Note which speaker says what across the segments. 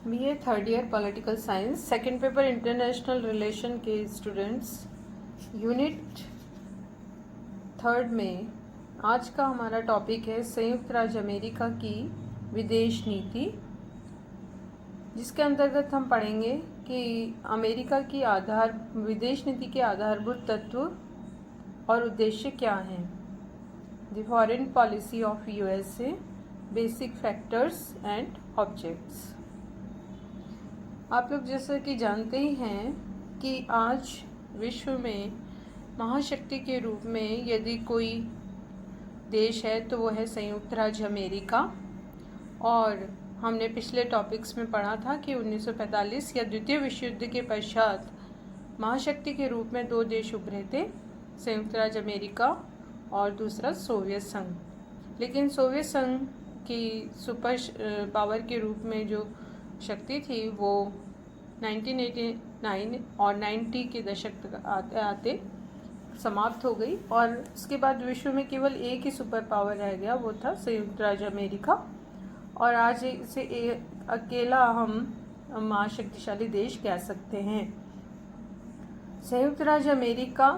Speaker 1: BA third year political science second paper international relation के students unit third में आज का हमारा टॉपिक है संयुक्त राज्य अमेरिका की विदेश नीति, जिसके अंतर्गत हम पढ़ेंगे कि अमेरिका की विदेश नीति के आधारभूत तत्व और उद्देश्य क्या हैं। The foreign policy of USA, basic factors and objects. आप लोग जैसा कि जानते ही हैं कि आज विश्व में महाशक्ति के रूप में यदि कोई देश है तो वो है संयुक्त राज्य अमेरिका। और हमने पिछले टॉपिक्स में पढ़ा था कि 1945 या द्वितीय विश्व युद्ध के पश्चात महाशक्ति के रूप में दो देश उभरे थे, संयुक्त राज्य अमेरिका और दूसरा सोवियत संघ। लेकिन सोवियत संघ की सुपर पावर के रूप में जो शक्ति थी वो 1989 और 90 के दशक तक आते आते समाप्त हो गई और उसके बाद विश्व में केवल एक ही सुपर पावर रह गया, वो था संयुक्त राज्य अमेरिका। और आज इसे अकेला हम महाशक्तिशाली देश कह सकते हैं। संयुक्त राज्य अमेरिका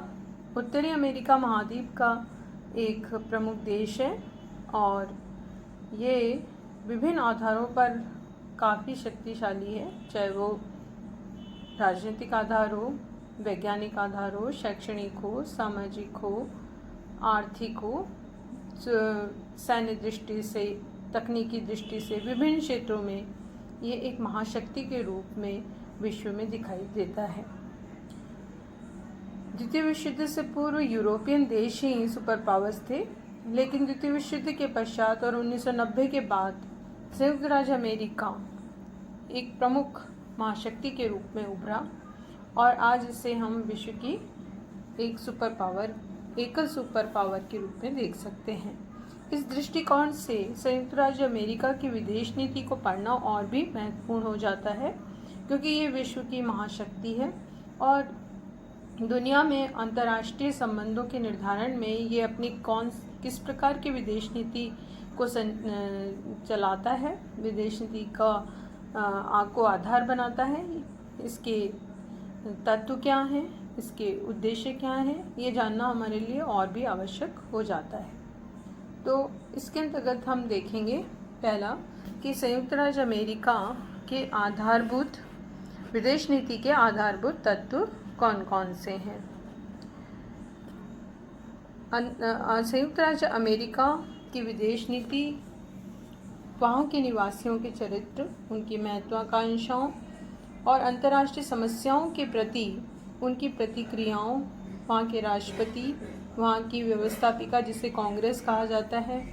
Speaker 1: उत्तरी अमेरिका महाद्वीप का एक प्रमुख देश है और ये विभिन्न आधारों पर काफ़ी शक्तिशाली है, चाहे वो राजनीतिक आधार हो, वैज्ञानिक आधार हो, शैक्षणिक हो, सामाजिक हो, आर्थिक हो, सैन्य दृष्टि से, तकनीकी दृष्टि से विभिन्न क्षेत्रों में ये एक महाशक्ति के रूप में विश्व में दिखाई देता है। द्वितीय विश्व युद्ध से पूर्व यूरोपियन देश ही सुपर पावर्स थे, लेकिन द्वितीय विश्व युद्ध के पश्चात और 1990 के बाद संयुक्त राज्य अमेरिका एक प्रमुख महाशक्ति के रूप में उभरा और आज इसे हम विश्व की एक एकल सुपर पावर के रूप में देख सकते हैं। इस दृष्टिकोण से संयुक्त राज्य अमेरिका की विदेश नीति को पढ़ना और भी महत्वपूर्ण हो जाता है, क्योंकि ये विश्व की महाशक्ति है और दुनिया में अंतर्राष्ट्रीय संबंधों के निर्धारण में ये अपनी किस प्रकार की विदेश नीति को चलाता है, विदेश नीति को आधार बनाता है, इसके तत्व क्या हैं, इसके उद्देश्य क्या हैं, ये जानना हमारे लिए और भी आवश्यक हो जाता है। तो इसके अंतर्गत हम देखेंगे पहला कि संयुक्त राज्य अमेरिका के आधारभूत विदेश नीति के आधारभूत तत्व कौन कौन से हैं। संयुक्त राज्य अमेरिका की विदेश नीति वहाँ के निवासियों के चरित्र, उनकी महत्वाकांक्षाओं और अंतर्राष्ट्रीय समस्याओं के प्रति उनकी प्रतिक्रियाओं, वहाँ के राष्ट्रपति, वहाँ की व्यवस्थापिका जिसे कांग्रेस कहा जाता है,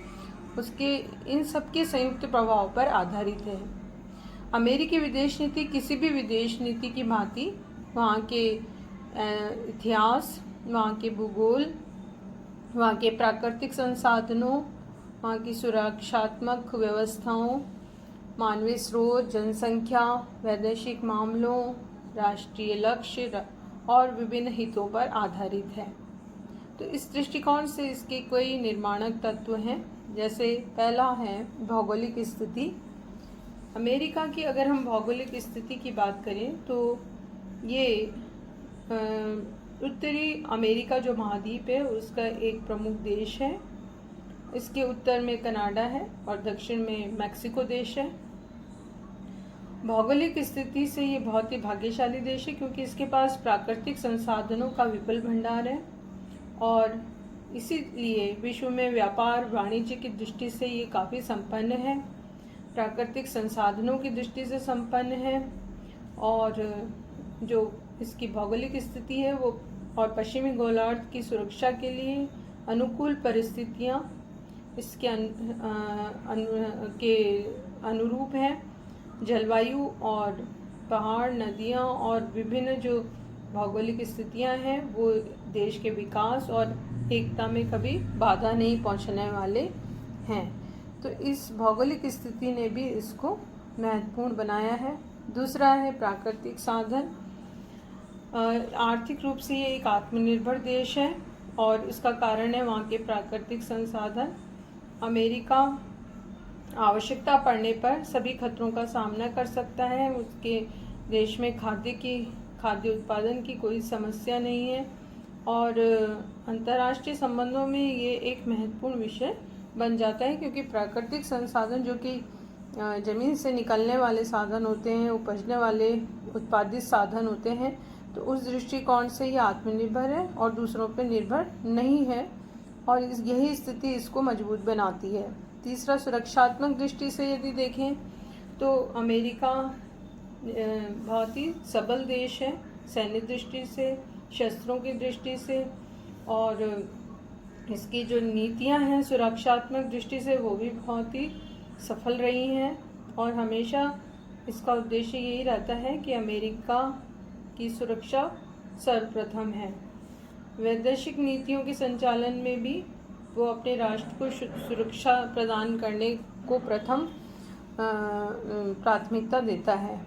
Speaker 1: उसके इन सब के संयुक्त प्रभाव पर आधारित है। अमेरिकी विदेश नीति किसी भी विदेश नीति की भांति वहाँ के इतिहास, वहाँ के भूगोल, वहाँ के प्राकृतिक संसाधनों, वहाँ की सुरक्षात्मक व्यवस्थाओं, मानवीय स्रोत, जनसंख्या, वैदेशिक मामलों, राष्ट्रीय लक्ष्य और विभिन्न हितों पर आधारित है। तो इस दृष्टिकोण से इसके कई निर्माणक तत्व हैं। जैसे पहला है भौगोलिक स्थिति। अमेरिका की अगर हम भौगोलिक स्थिति की बात करें तो ये उत्तरी अमेरिका जो महाद्वीप है उसका एक प्रमुख देश है। इसके उत्तर में कनाडा है और दक्षिण में मैक्सिको देश है। भौगोलिक स्थिति से ये बहुत ही भाग्यशाली देश है, क्योंकि इसके पास प्राकृतिक संसाधनों का विपुल भंडार है और इसीलिए विश्व में व्यापार वाणिज्य की दृष्टि से ये काफ़ी संपन्न है, प्राकृतिक संसाधनों की दृष्टि से संपन्न है। और जो इसकी भौगोलिक स्थिति है वो और पश्चिमी गोलार्ध की सुरक्षा के लिए अनुकूल परिस्थितियाँ इसके अनुरूप है। जलवायु और पहाड़, नदियाँ और विभिन्न जो भौगोलिक स्थितियाँ हैं वो देश के विकास और एकता में कभी बाधा नहीं पहुँचने वाले हैं। तो इस भौगोलिक स्थिति ने भी इसको महत्वपूर्ण बनाया है। दूसरा है प्राकृतिक साधन। आर्थिक रूप से ये एक आत्मनिर्भर देश है और इसका कारण है वहाँ के प्राकृतिक संसाधन। अमेरिका आवश्यकता पड़ने पर सभी खतरों का सामना कर सकता है। उसके देश में खाद्य उत्पादन की कोई समस्या नहीं है और अंतर्राष्ट्रीय संबंधों में ये एक महत्वपूर्ण विषय बन जाता है, क्योंकि प्राकृतिक संसाधन जो कि ज़मीन से निकलने वाले साधन होते हैं, उपजने वाले उत्पादित साधन होते हैं, तो उस दृष्टिकोण से ये आत्मनिर्भर है और दूसरों पर निर्भर नहीं है और यही स्थिति इसको मजबूत बनाती है। तीसरा, सुरक्षात्मक दृष्टि से यदि देखें तो अमेरिका बहुत ही सबल देश है, सैन्य दृष्टि से, शस्त्रों की दृष्टि से, और इसकी जो नीतियां हैं सुरक्षात्मक दृष्टि से वो भी बहुत ही सफल रही हैं और हमेशा इसका उद्देश्य यही रहता है कि अमेरिका की सुरक्षा सर्वप्रथम है। वैदेशिक नीतियों के संचालन में भी वो अपने राष्ट्र को सुरक्षा प्रदान करने को प्रथम प्राथमिकता देता है।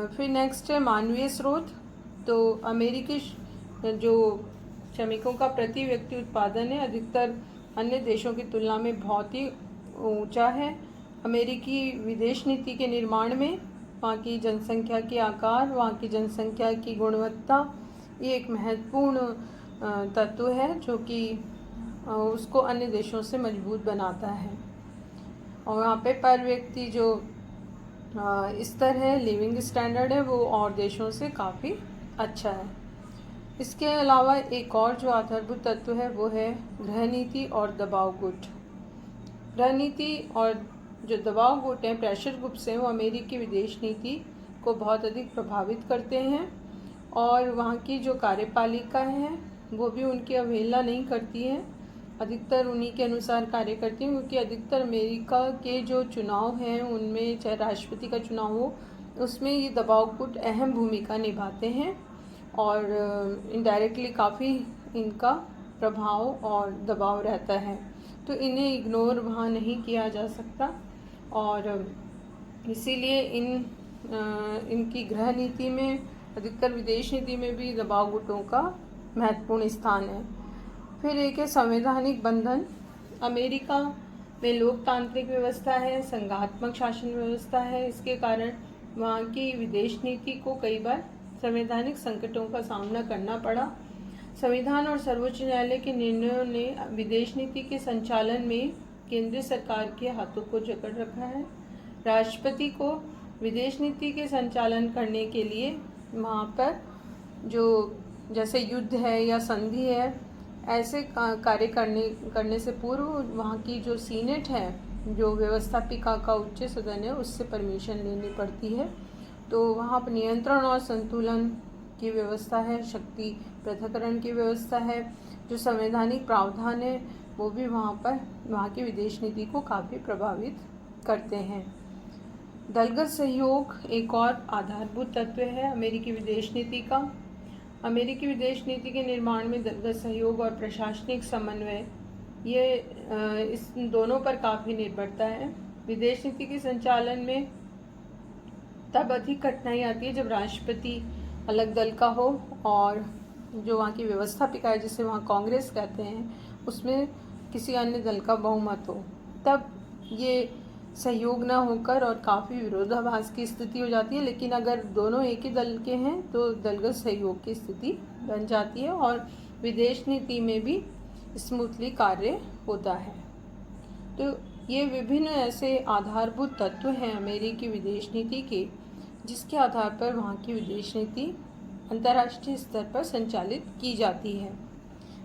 Speaker 1: फिर नेक्स्ट है मानवीय स्रोत। तो अमेरिकी जो श्रमिकों का प्रति व्यक्ति उत्पादन है अधिकतर अन्य देशों की तुलना में बहुत ही ऊंचा है। अमेरिकी विदेश नीति के निर्माण में वहाँ की जनसंख्या के आकार, वहाँ की जनसंख्या की गुणवत्ता, ये एक महत्वपूर्ण तत्व है जो कि उसको अन्य देशों से मजबूत बनाता है। और वहाँ पे पर व्यक्ति जो स्तर है, लिविंग स्टैंडर्ड है, वो और देशों से काफ़ी अच्छा है। इसके अलावा एक और जो आधारभूत तत्व है वो है गृह नीति और दबाव गुट। गृह नीति और जो दबाव गुट हैं, प्रेशर ग्रुप्स हैं, वो अमेरिकी विदेश नीति को बहुत अधिक प्रभावित करते हैं और वहाँ की जो कार्यपालिका है वो भी उनकी अवहेलना नहीं करती है, अधिकतर उन्हीं के अनुसार कार्य करती है, क्योंकि अधिकतर अमेरिका के जो चुनाव हैं उनमें, चाहे राष्ट्रपति का चुनाव हो, उसमें ये दबाव गुट अहम भूमिका निभाते हैं और इनडायरेक्टली काफ़ी इनका प्रभाव और दबाव रहता है, तो इन्हें इग्नोर वहाँ नहीं किया जा सकता और इसीलिए इनकी गृह नीति में, अधिकतर विदेश नीति में भी दबाव गुटों का महत्वपूर्ण स्थान है। फिर एक है संवैधानिक बंधन। अमेरिका में लोकतांत्रिक व्यवस्था है, संघात्मक शासन व्यवस्था है, इसके कारण वहाँ की विदेश नीति को कई बार संवैधानिक संकटों का सामना करना पड़ा। संविधान और सर्वोच्च न्यायालय के निर्णयों ने विदेश नीति के संचालन में केंद्रीय सरकार के हाथों को जकड़ रखा है। राष्ट्रपति को विदेश नीति के संचालन करने के लिए वहाँ पर जो जैसे युद्ध है या संधि है, ऐसे कार्य करने से पूर्व वहाँ की जो सीनेट है, जो व्यवस्थापिका का उच्च सदन है, उससे परमिशन लेनी पड़ती है। तो वहाँ पर नियंत्रण और संतुलन की व्यवस्था है, शक्ति पृथक्करण की व्यवस्था है, जो संवैधानिक प्रावधान है वो भी वहाँ की विदेश नीति को काफ़ी प्रभावित करते हैं। दलगत सहयोग एक और आधारभूत तत्व है अमेरिकी विदेश नीति का। अमेरिकी विदेश नीति के निर्माण में दलगत सहयोग और प्रशासनिक समन्वय, ये इस दोनों पर काफ़ी निर्भरता है। विदेश नीति के संचालन में तब अधिक कठिनाई आती है जब राष्ट्रपति अलग दल का हो और जो वहाँ की व्यवस्थापिका है, जिसे वहाँ कांग्रेस कहते हैं, उसमें किसी अन्य दल का बहुमत हो, तब ये सहयोग न होकर और काफ़ी विरोधाभास की स्थिति हो जाती है। लेकिन अगर दोनों एक ही दल के हैं तो दलगत सहयोग की स्थिति बन जाती है और विदेश नीति में भी स्मूथली कार्य होता है। तो ये विभिन्न ऐसे आधारभूत तत्व हैं अमेरिकी विदेश नीति के, जिसके आधार पर वहाँ की विदेश नीति अंतर्राष्ट्रीय स्तर पर संचालित की जाती है।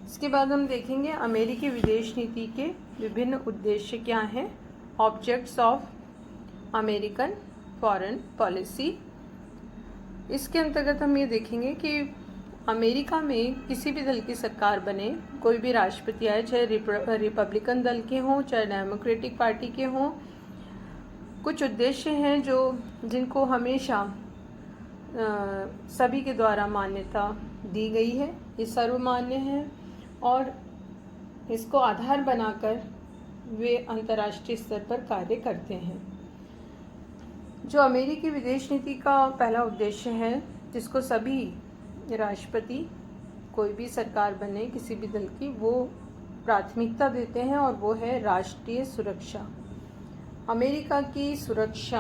Speaker 1: इसके बाद हम देखेंगे अमेरिकी विदेश नीति के विभिन्न उद्देश्य क्या हैं। Objects of American foreign policy, इसके अंतर्गत हम ये देखेंगे कि अमेरिका में किसी भी दल की सरकार बने, कोई भी राष्ट्रपति आए, चाहे रिपब्लिकन दल के हों चाहे डेमोक्रेटिक पार्टी के हों, कुछ उद्देश्य हैं जिनको हमेशा सभी के द्वारा मान्यता दी गई है, ये सर्वमान्य है और इसको आधार बनाकर वे अंतर्राष्ट्रीय स्तर पर कार्य करते हैं। जो अमेरिकी विदेश नीति का पहला उद्देश्य है, जिसको सभी राष्ट्रपति, कोई भी सरकार बने किसी भी दल की, वो प्राथमिकता देते हैं और वो है राष्ट्रीय सुरक्षा। अमेरिका की सुरक्षा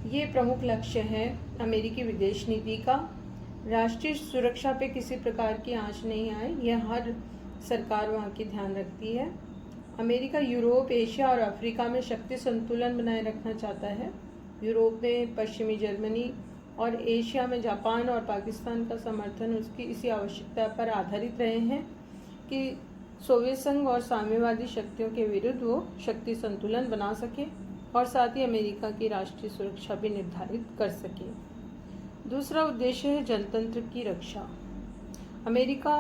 Speaker 1: ये प्रमुख लक्ष्य है अमेरिकी विदेश नीति का। राष्ट्रीय सुरक्षा पे किसी प्रकार की आंच नहीं आए, यह हर सरकार वहाँ की ध्यान रखती है। अमेरिका यूरोप, एशिया और अफ्रीका में शक्ति संतुलन बनाए रखना चाहता है। यूरोप में पश्चिमी जर्मनी और एशिया में जापान और पाकिस्तान का समर्थन उसकी इसी आवश्यकता पर आधारित रहे हैं कि सोवियत संघ और साम्यवादी शक्तियों के विरुद्ध वो शक्ति संतुलन बना सके और साथ ही अमेरिका की राष्ट्रीय सुरक्षा भी निर्धारित कर सके। दूसरा उद्देश्य है जनतंत्र की रक्षा। अमेरिका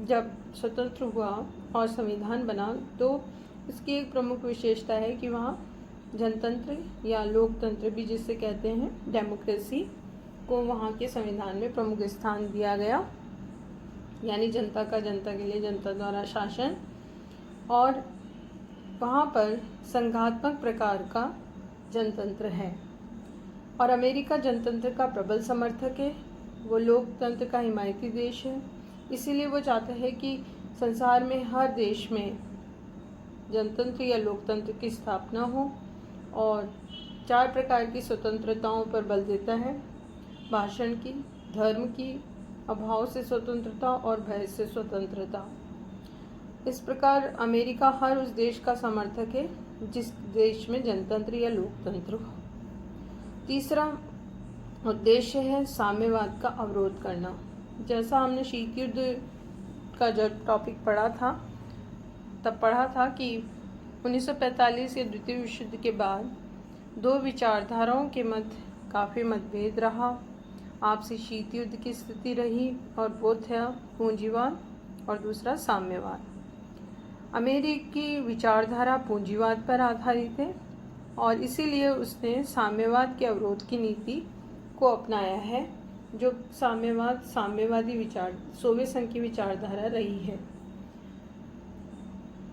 Speaker 1: जब स्वतंत्र हुआ और संविधान बना तो इसकी एक प्रमुख विशेषता है कि वहाँ जनतंत्र या लोकतंत्र भी जिसे कहते हैं, डेमोक्रेसी को वहाँ के संविधान में प्रमुख स्थान दिया गया, यानी जनता का जनता के लिए, जनता द्वारा शासन। और वहाँ पर संघात्मक प्रकार का जनतंत्र है और अमेरिका जनतंत्र का प्रबल समर्थक है। वो लोकतंत्र का हिमायती देश है, इसीलिए वो चाहता है कि संसार में हर देश में जनतंत्र या लोकतंत्र की स्थापना हो और 4 प्रकार की स्वतंत्रताओं पर बल देता है: भाषण की, धर्म की, अभाव से स्वतंत्रता और भय से स्वतंत्रता। इस प्रकार अमेरिका हर उस देश का समर्थक है जिस देश में जनतंत्र या लोकतंत्र हो। तीसरा उद्देश्य है साम्यवाद का अवरोध करना। जैसा हमने शीत युद्ध का जब टॉपिक पढ़ा था तब पढ़ा था कि 1945 के द्वितीय विश्व युद्ध के बाद 2 विचारधाराओं के मध्य काफ़ी मतभेद रहा, आपसी शीत युद्ध की स्थिति रही और वो था पूंजीवाद और दूसरा साम्यवाद। अमेरिकी विचारधारा पूंजीवाद पर आधारित है और इसीलिए उसने साम्यवाद के अवरोध की नीति को अपनाया है, जो साम्यवादी विचार सोवियत संघ की विचारधारा रही है।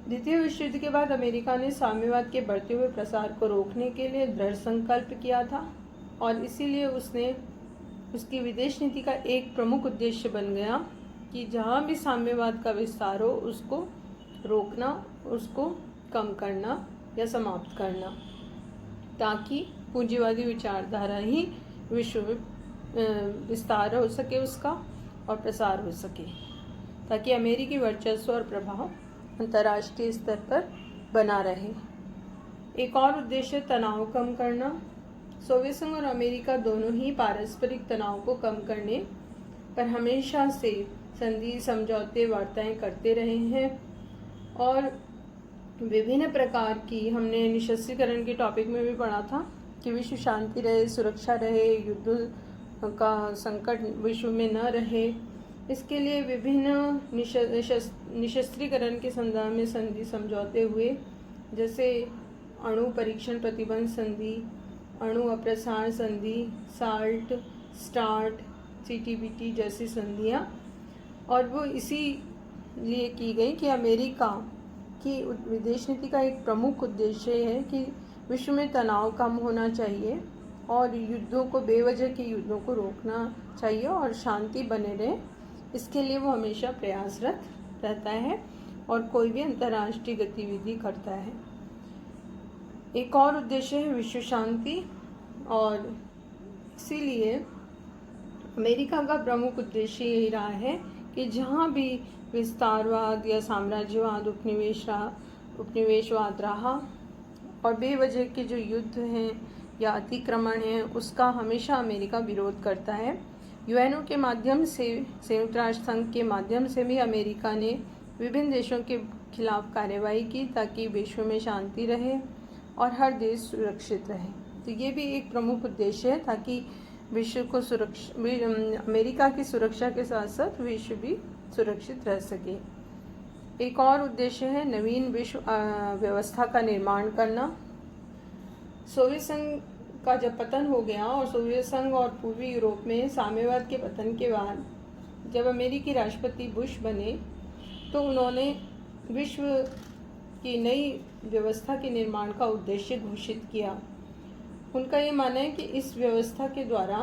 Speaker 1: द्वितीय विश्व युद्ध के बाद अमेरिका ने साम्यवाद के बढ़ते हुए प्रसार को रोकने के लिए दृढ़ संकल्प किया था और इसीलिए उसकी विदेश नीति का एक प्रमुख उद्देश्य बन गया कि जहाँ भी साम्यवाद का विस्तार हो उसको रोकना, उसको कम करना या समाप्त करना, ताकि पूंजीवादी विचारधारा ही विश्व में विस्तार हो सके उसका और प्रसार हो सके, ताकि अमेरिकी वर्चस्व और प्रभाव अंतर्राष्ट्रीय स्तर पर बना रहे। एक और उद्देश्य तनाव कम करना। सोवियत संघ और अमेरिका दोनों ही पारस्परिक तनाव को कम करने पर हमेशा से संधि, समझौते, वार्ताएं करते रहे हैं और विभिन्न प्रकार की, हमने निशस्त्रीकरण के टॉपिक में भी पढ़ा था कि विश्व शांति रहे, सुरक्षा रहे, युद्ध का संकट विश्व में न रहे, इसके लिए विभिन्न निशस्त्रीकरण के संदर्भ में संधि समझौते हुए, जैसे अणु परीक्षण प्रतिबंध संधि, अणु अप्रसार संधि, साल्ट, स्टार्ट, CTBT जैसी संधियाँ। और वो इसी लिए की गई कि अमेरिका की विदेश नीति का एक प्रमुख उद्देश्य है कि विश्व में तनाव कम होना चाहिए और युद्धों को, बेवजह के युद्धों को रोकना चाहिए और शांति बने रहे। इसके लिए वो हमेशा प्रयासरत रहता है और कोई भी अंतर्राष्ट्रीय गतिविधि करता है। एक और उद्देश्य है विश्व शांति और इसीलिए अमेरिका का प्रमुख उद्देश्य यही रहा है कि जहाँ भी विस्तारवाद या साम्राज्यवाद, उपनिवेशवाद रहा और बेवजह के जो युद्ध हैं या अतिक्रमण हैं, उसका हमेशा अमेरिका विरोध करता है। यूएनओ के माध्यम से, संयुक्त राष्ट्र संघ के माध्यम से भी अमेरिका ने विभिन्न देशों के खिलाफ कार्यवाही की ताकि विश्व में शांति रहे और हर देश सुरक्षित रहे। तो ये भी एक प्रमुख उद्देश्य है ताकि विश्व को अमेरिका की सुरक्षा के साथ साथ विश्व भी सुरक्षित रह सके। एक और उद्देश्य है नवीन विश्व व्यवस्था का निर्माण करना। सोवियत संघ का जब पतन हो गया और सोवियत संघ और पूर्वी यूरोप में साम्यवाद के पतन के बाद जब अमेरिकी राष्ट्रपति बुश बने तो उन्होंने विश्व की नई व्यवस्था के निर्माण का उद्देश्य घोषित किया। उनका ये मानना है कि इस व्यवस्था के द्वारा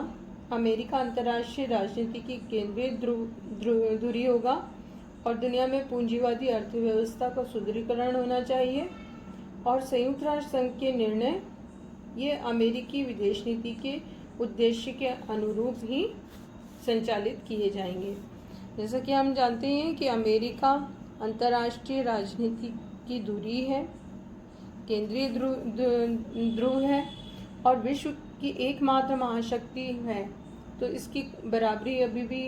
Speaker 1: अमेरिका अंतर्राष्ट्रीय राजनीति की केंद्रीय धुरी होगा और दुनिया में पूंजीवादी अर्थव्यवस्था का सुदृढ़ीकरण होना चाहिए और संयुक्त राष्ट्र संघ के निर्णय ये अमेरिकी विदेश नीति के उद्देश्य के अनुरूप ही संचालित किए जाएंगे। जैसा कि हम जानते हैं कि अमेरिका अंतर्राष्ट्रीय राजनीति की धुरी है, केंद्रीय ध्रुव है और विश्व की एकमात्र महाशक्ति है। तो इसकी बराबरी अभी भी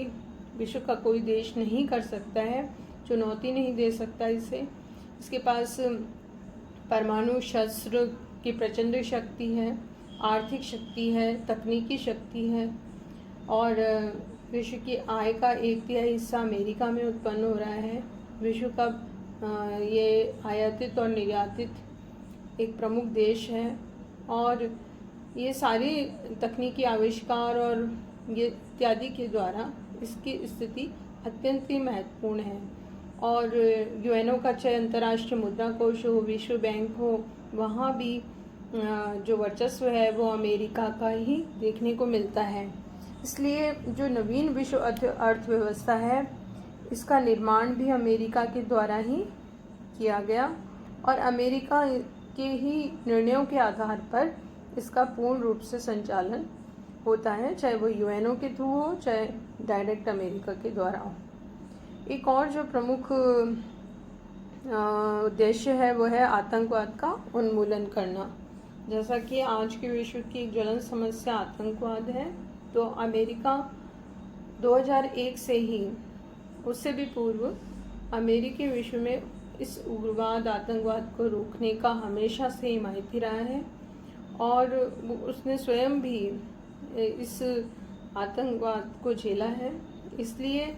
Speaker 1: विश्व का कोई देश नहीं कर सकता है, चुनौती नहीं दे सकता इसे। इसके पास परमाणु शस्त्र की प्रचंड शक्ति है, आर्थिक शक्ति है, तकनीकी शक्ति है और विश्व की आय का 1/3 हिस्सा अमेरिका में उत्पन्न हो रहा है। विश्व का ये आयातित और निर्यातित एक प्रमुख देश है और ये सारे तकनीकी आविष्कार और ये इत्यादि के द्वारा इसकी स्थिति अत्यंत ही महत्वपूर्ण है। और यूएनओ का चाहे अंतर्राष्ट्रीय मुद्रा कोष हो, विश्व बैंक हो, वहाँ भी जो वर्चस्व है वो अमेरिका का ही देखने को मिलता है। इसलिए जो नवीन विश्व अर्थव्यवस्था है इसका निर्माण भी अमेरिका के द्वारा ही किया गया और अमेरिका के ही निर्णयों के आधार पर इसका पूर्ण रूप से संचालन होता है, चाहे वो यूएनओ के थ्रू हो चाहे डायरेक्ट अमेरिका के द्वारा हो। एक और जो प्रमुख उद्देश्य है वो है आतंकवाद का उन्मूलन करना। जैसा कि आज के विश्व की ज्वलंत समस्या आतंकवाद है, तो अमेरिका 2001 से ही, उससे भी पूर्व अमेरिकी विश्व में इस उग्रवाद आतंकवाद को रोकने का हमेशा से हिमायती रहा है और उसने स्वयं भी इस आतंकवाद को झेला है। इसलिए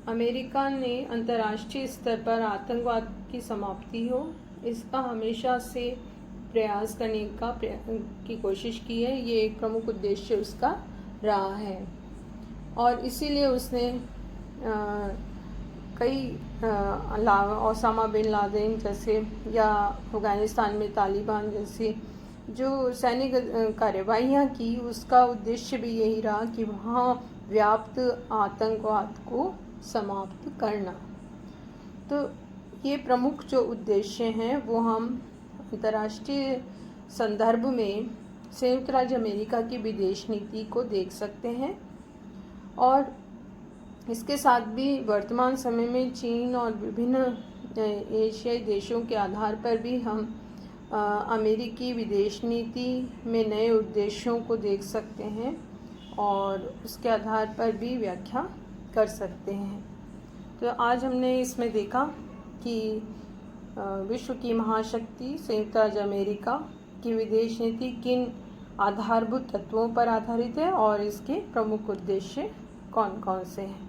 Speaker 1: अमेरिका ने अंतर्राष्ट्रीय स्तर पर आतंकवाद की समाप्ति हो इसका हमेशा से प्रयास करने की कोशिश की है। ये एक प्रमुख उद्देश्य उसका रहा है और इसीलिए उसने कई ओसामा बिन लादेन जैसे या अफ़गानिस्तान में तालिबान जैसे जो सैनिक कार्यवाहियाँ की, उसका उद्देश्य भी यही रहा कि वहाँ व्याप्त आतंकवाद को समाप्त करना। तो ये प्रमुख जो उद्देश्य हैं वो हम अंतर्राष्ट्रीय संदर्भ में संयुक्त राज्य अमेरिका की विदेश नीति को देख सकते हैं और इसके साथ भी वर्तमान समय में चीन और विभिन्न एशियाई देशों के आधार पर भी हम अमेरिकी विदेश नीति में नए उद्देश्यों को देख सकते हैं और उसके आधार पर भी व्याख्या कर सकते हैं। तो आज हमने इसमें देखा कि विश्व की महाशक्ति संयुक्त राज्य अमेरिका की विदेश नीति किन आधारभूत तत्वों पर आधारित है और इसके प्रमुख उद्देश्य कौन कौन से हैं।